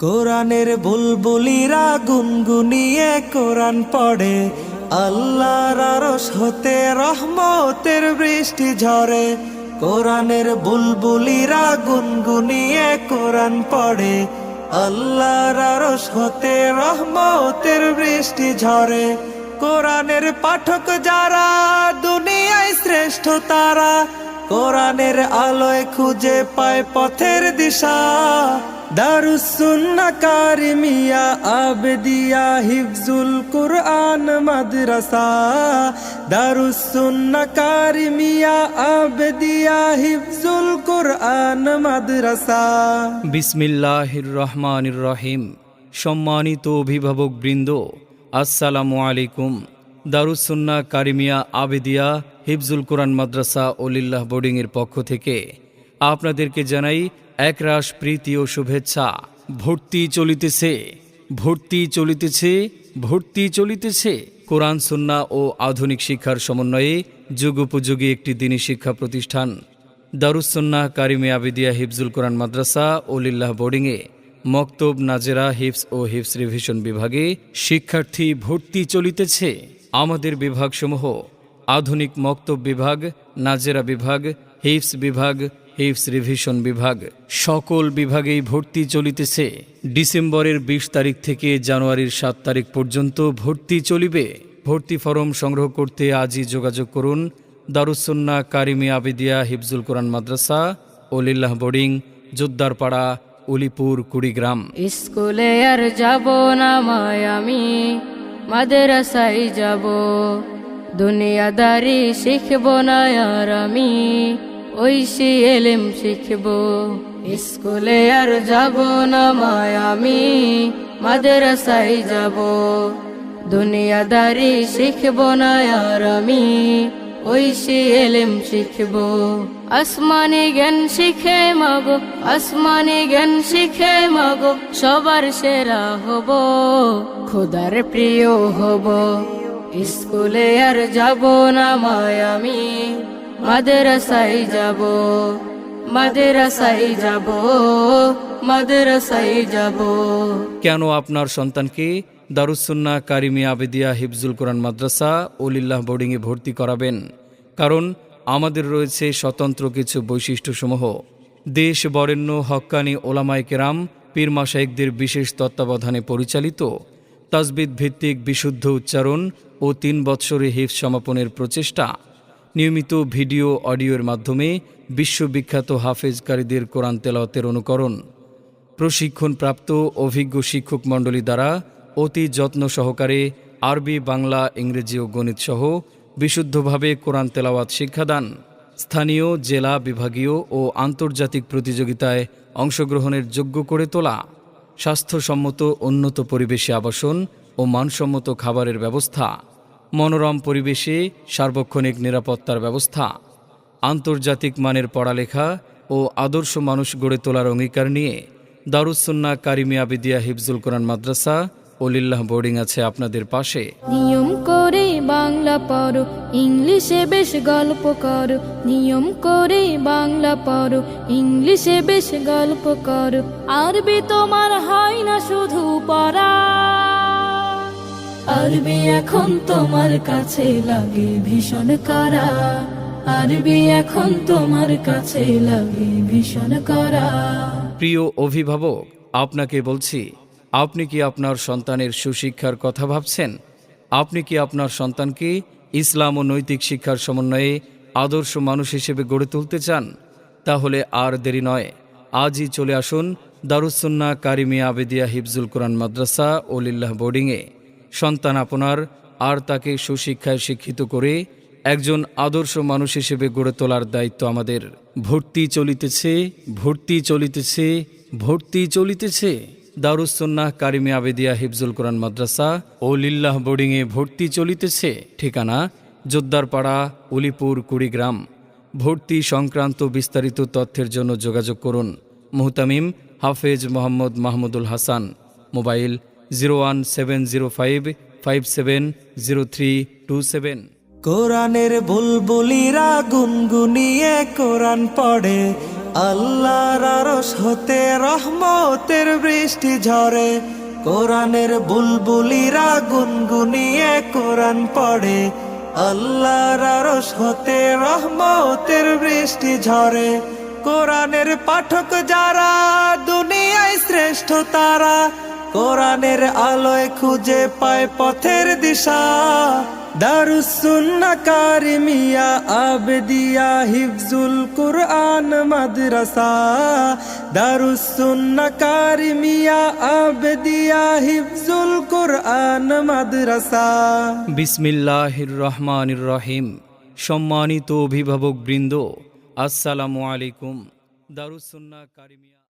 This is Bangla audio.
কোরআনের বুলবুলিরা গুনগুনিয়ে কোরআন পড়ে, আল্লাহর আরশ হতে রহমতের বৃষ্টি ঝরে। কোরআনের বুলবুলিরা গুনগুনিয়ে কোরআন পড়ে, আল্লাহর আরশ হতে রহমতের বৃষ্টি ঝরে। কোরআনের পাঠক যারা দুনিয়ায় শ্রেষ্ঠ তারা, কোরআনের আলোয় খুঁজে পায় পথের দিশা। দারুস সুন্নাহ কারিমিয়া আবেদিয়া হিফজুল কুরআন মাদ্রাসা, দারুস সুন্নাহ কারিমিয়া আবেদিয়া হিফজুল কুরআন মাদ্রাসা। বিসমিল্লাহির রহমানির রহিম। সম্মানিত অভিভাবক বৃন্দ, আসসালামু আলাইকুম। দারুস সুন্নাহ কারিমিয়া আবেদিয়া হিফজুল কুরআন মাদ্রাসা ওলিল্লাহ বোর্ডিংয়ের পক্ষ থেকে আপনাদেরকে জানাই একরাশ প্রীতি ও শুভেচ্ছা। ভর্তি চলিতেছে, ভর্তি চলিতেছে, ভর্তি চলিতেছে। কোরআন সুন্নাহ ও আধুনিক শিক্ষার সমন্বয়ে যুগোপযোগী একটি দ্বীনী শিক্ষা প্রতিষ্ঠান দারুস সুন্নাহ কারিমিয়া আবেদিয়া হিফজুল কুরআন মাদ্রাসা ওলিল্লাহ বোর্ডিংয়ে মক্তব, নাজেরা, হিফজ ও হিফজ রিভিশন বিভাগে শিক্ষার্থী ভর্তি চলিতেছে। আমাদের বিভাগসমূহ আধুনিক মক্তব বিভাগ, নাজেরা বিভাগ, হিফজ বিভাগ, হিফজ রিভিশন বিভাগ, সকল বিভাগেই ভর্তি চলিতেছে। ডিসেম্বরের ২০ তারিখ থেকে জানুয়ারির ৭ তারিখ পর্যন্ত ভর্তি চলিবে। ভর্তি ফরম সংগ্রহ করতে আজই যোগাযোগ করুন দারুস সুন্নাহ কারিমিয়া আবেদিয়া হিফজুল কুরআন মাদ্রাসা ওলিল্লাহ বোর্ডিং, জোদ্দারপাড়া, উলিপুর, কুড়িগ্রাম। স্কুলে আর যাব না আমি, মাদ্রাসায় যাব। দুনিয়াদারি শিখব না আর আমি, ঐশী এলেম শিখব। স্কুলে আর যাব না আমি, মাদ্রাসায় যাব। দুনিয়াদারি শিখব না আর আমি, ঐশী এলেম শিখব। আসমানি জ্ঞান শিখে মাগো, আসমানি জ্ঞান শিখে মাগো, সবার সেরা হব, খোদার প্রিয় হব। স্কুলে আর যাব না আমি, মাদ্রাসায় যাব, মাদ্রাসায় যাব, মাদ্রাসায় যাব। কেন আপনার সন্তানকে দারুস সুন্নাহ কারিমিয়া আবেদিয়া হিফজুল কুরআন মাদ্রাসা ওলিল্লাহ বোর্ডিংয়ে ভর্তি করাবেন? কারণ আমাদের রয়েছে স্বতন্ত্র কিছু বৈশিষ্ট্যসমূহ। দেশ বরেণ্য হক্কানি ওলামায়ে কেরাম, পীর মাশায়েখদের বিশেষ তত্ত্বাবধানে পরিচালিত তাজবিদ ভিত্তিক বিশুদ্ধ উচ্চারণ ও ৩ বৎসরে হিফজ সমাপনের প্রচেষ্টা, নিয়মিত ভিডিও অডিওর মাধ্যমে বিশ্ববিখ্যাত হাফেজকারীদের কোরআন তেলাওয়াতের অনুকরণ, প্রশিক্ষণপ্রাপ্ত অভিজ্ঞ শিক্ষক মণ্ডলী দ্বারা অতি যত্ন সহকারে আরবি, বাংলা, ইংরেজি ও গণিত সহ বিশুদ্ধভাবে কোরআন তেলাওয়াত শিক্ষাদান, স্থানীয়, জেলা, বিভাগীয় ও আন্তর্জাতিক প্রতিযোগিতায় অংশগ্রহণের যোগ্য করে তোলা, স্বাস্থ্যসম্মত উন্নত পরিবেশে আবাসন ও মানসম্মত খাবারের ব্যবস্থা, মনোরম পরিবেশে সার্বক্ষণিক নিরাপত্তার ব্যবস্থা, আন্তর্জাতিক মানের পড়ালেখা ও আদর্শ মানুষ গড়ে তোলার অঙ্গীকার নিয়ে দারুস সুন্নাহ কারিমিয়া আবেদিয়া হিফজুল কুরআন মাদ্রাসা ওলিল্লাহ বোর্ডিং আছে আপনাদের পাশে। নিয়ম করে বাংলা পড়ো, ইংলিশে বেশ গল্প করো। নিয়ম করে বাংলা পড়ো, ইংলিশে বেশ গল্প করো। আরবি তোমার হয় না শুধু পড়া, আরবি এখন তোমার কাছে লাগে ভীষণ করা। আরবি এখন তোমার কাছে লাগে ভীষণ করা। প্রিয় অভিভাবক, আপনাকে বলছি, আপনি কি আপনার সন্তানের সুশিক্ষার কথা ভাবছেন? আপনি কি আপনার সন্তানকে ইসলাম ও নৈতিক শিক্ষার সমন্বয়ে আদর্শ মানুষ হিসেবে গড়ে তুলতে চান? তাহলে আর দেরি নয়, আজই চলে আসুন দারুস সুন্নাহ কারিমিয়া আবেদিয়া হিফজুল কুরআন মাদ্রাসা ওলিল্লাহ বোর্ডিংয়ে। সন্তান আপনার, আর তাকে সুশিক্ষায় শিক্ষিত করে একজন আদর্শ মানুষ হিসেবে গড়ে তোলার দায়িত্ব আমাদের। ভর্তি চলিতেছে, ভর্তি চলিতেছে, ভর্তি চলিতেছে। দারুস সুন্নাহ কারিমিয়া আবেদিয়া হিফজুল কুরআন মাদ্রাসা ওলিল্লাহ বোর্ডিংয়ে ভর্তি চলিতেছে। ঠিকানা জোদ্দারপাড়া, উলিপুর, কুড়িগ্রাম। ভর্তি সংক্রান্ত বিস্তারিত তথ্যের জন্য যোগাযোগ করুন মুহতামিম হাফেজ মোহাম্মদ মাহমুদুল হাসান, মোবাইল 01705570327। কোরআনের বুলবুলিরা গুনগুনিয়ে কোরআন পড়ে, আল্লাহর আরশ হতে রহমতের বৃষ্টি ঝরে কোরআনের বুলবুলিরা গুনগুনিয়ে কোরআন পড়ে আল্লাহর আরশ হতে রহমতের বৃষ্টি ঝরে কোরআনের পাঠক যারা দুনিয়ায় শ্রেষ্ঠ তারা কোরআনের আলোয় খুঁজে পায় পথের দিশা দারুস সুন্নাহ কারিমিয়া আবেদিয়া হিফজুল কুরআন মাদ্রাসা দারুস সুন্নাহ কারিমিয়া আবেদিয়া হিফজুল কুরআন মাদ্রাসা। বিসমিল্লাহির রহমানির রহিম। সম্মানিত অভিভাবক বৃন্দ, আসসালামু আলাইকুম। দারুস সুন্নাহ কারিমিয়া